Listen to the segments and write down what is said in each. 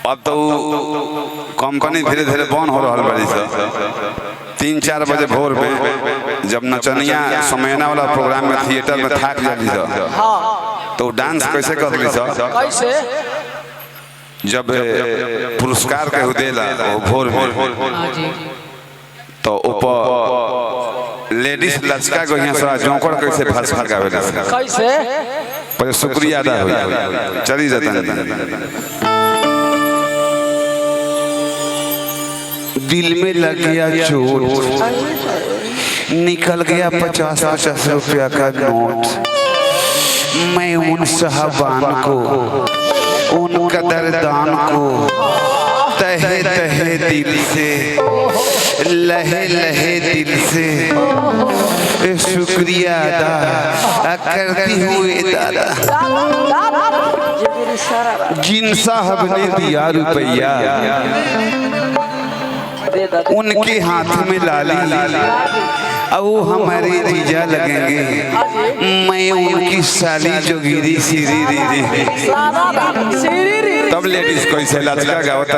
अब तो कंपनी धीरे धीरे बंद हो रहा बड़ी से 3-4 बजे भोर में जब नचनिया समयना वाला प्रोग्राम में थिएटर में थाक जाती तो डांस कैसे कर ली कैसे जब पुरस्कार के देला भोर में तो ऊपर लेडीज लचका को यहाँ से जोकर कैसे फंस फड़कावे कैसे पर शुक्रिया अदा हो चली जाता दिल में लग गया चोट निकल गया 50-50 रुपया का नोट मैं उन साहबान को उन कदरदान को तहे तहे दिल से लहे लहे दिल से शुक्रिया अदा करती हुए दादा जिन साहब ने दिया रुपया उनके हाथ में लाली अब वो हमारे जीजा लगेंगे मैं उनकी साली जोगिरी सीरी री तब लेडीज कैसे लचका गावता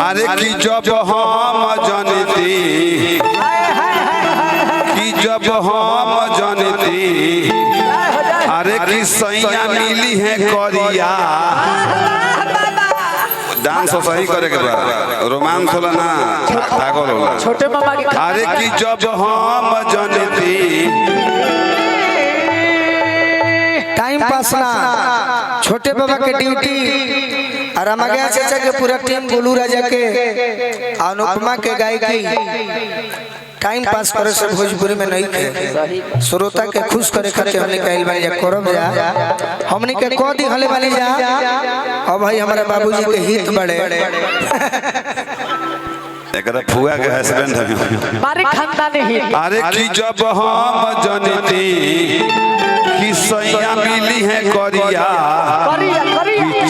अरे की जब हम जानती कि जब हम जानती अरे की सैया मिली है करिया डांस सही करे के बाद रोमांस होला ना पागल होला छोटे मामा के अरे की जब हम जानती टाइम पास ना छोटे बाबा के ड्यूटी और रामागया चाचा के पूरा टीम गोलू राजा के अनुपमा के गायकी टाइम पास करे से भोजपुरी में नहीं थे श्रोता के खुश करे खातिर हमने कहल बानी जा करब जा हमने के को दी हले बानी जा अब भाई हमारे बाबूजी के हित बड़े एकरा फुआ के हस्बैंड है मारे खानदानी हित अरे की जब हम जानती कि सैया मिली है करिया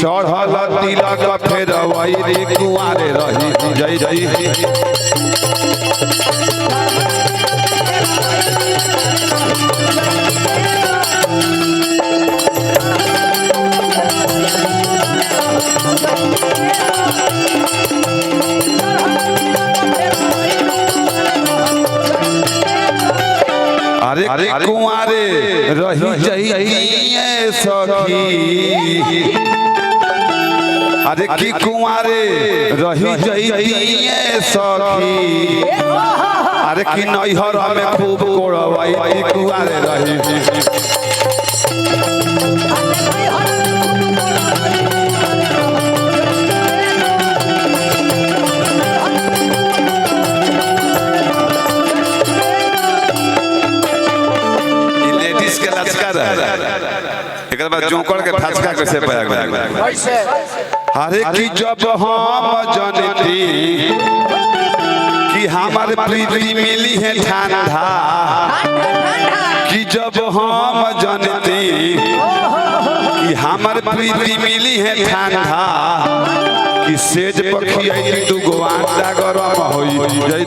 चढ़ल तिलक फेर वही रे कुआरे रही जय जय अरे कुआरे रही जाइए सखी अरे की कुआरे रही जाइए सखी अरे की नैहर में खूब कोड़वाई कुआरे रही एक बार जोकर के फसका कैसे पाया अरे की जब हम जानती कि हमारे प्रीति मिली है ठंडा कि जब हम जानती कि हमारे प्रीति मिली है ठंडा कि सेज पखी आई तू गोवांडा गरम होई जय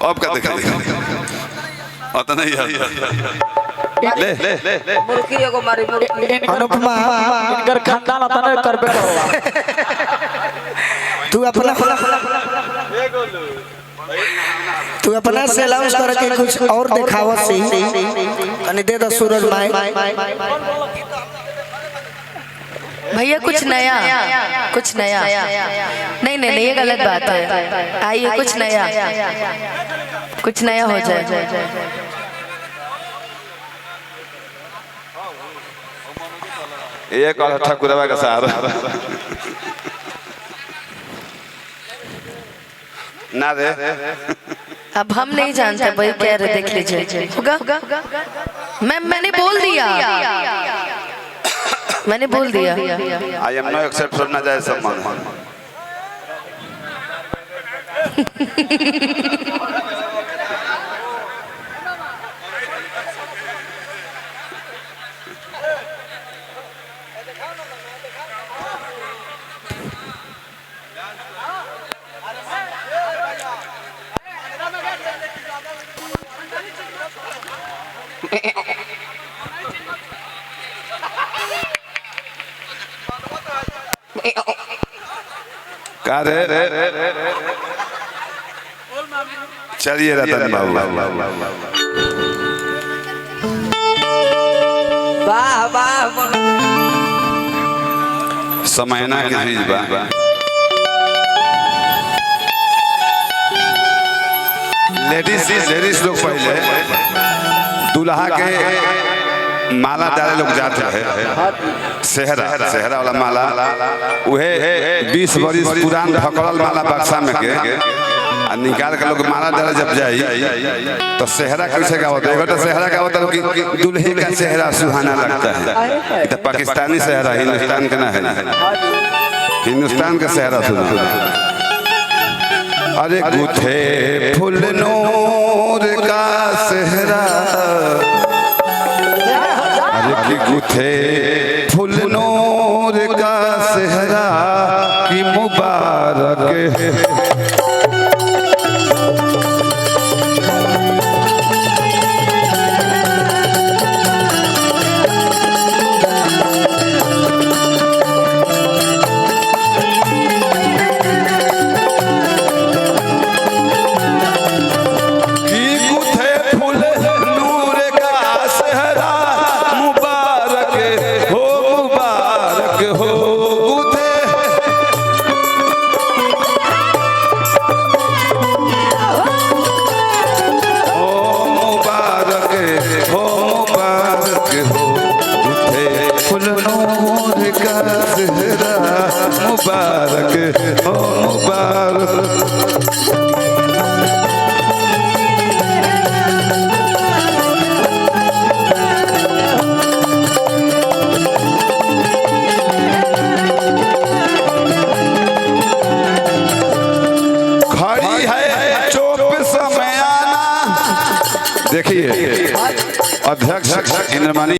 अब का देखा अतना ही ले ले ले मुर्गी एगो मारी अनुपमा इनकर खानदान अतना करबे करवा तू अपना से अनाउंस करके कुछ और दिखावत सी कने दे दो सूरज माई भैया कुछ नया नहीं ये गलत बात है आइए कुछ नया हो जाए एक और ठाकुरवा का सहारा ना दे अब हम नहीं जानते भाई कह रहे देख लीजिए होगा मैंने बोल दिया मैंने बोल दिया। I am no accept from नाजायज सम्मान। का रे चलिए रतन बाबू। वाह वाह समयना की चीज बा। लेडीज लोग पहले दूल्हा के माला डाले लोग जाते रहे। सेहरा वाला माला उहे 20 बरिस पुरान ढकल माला बक्सा में के आ निकाल के लोग माला डाले जब जाई तो सेहरा कैसे का होता है? तो सेहरा का होता है कि दूल्हे का चेहरा सुहाना लगता है। तो पाकिस्तानी सेहरा हिंदुस्तान का ना है, हिंदुस्तान का सेहरा सुना। अरे गुथे फुल नूर का सेहरा, अरे गुथे फुल नूर का सेहरा की मुबारक है। मुबारक हो मुबारक। खड़ी है चौप समय आना। देखिए अध्यक्ष इंद्रमणि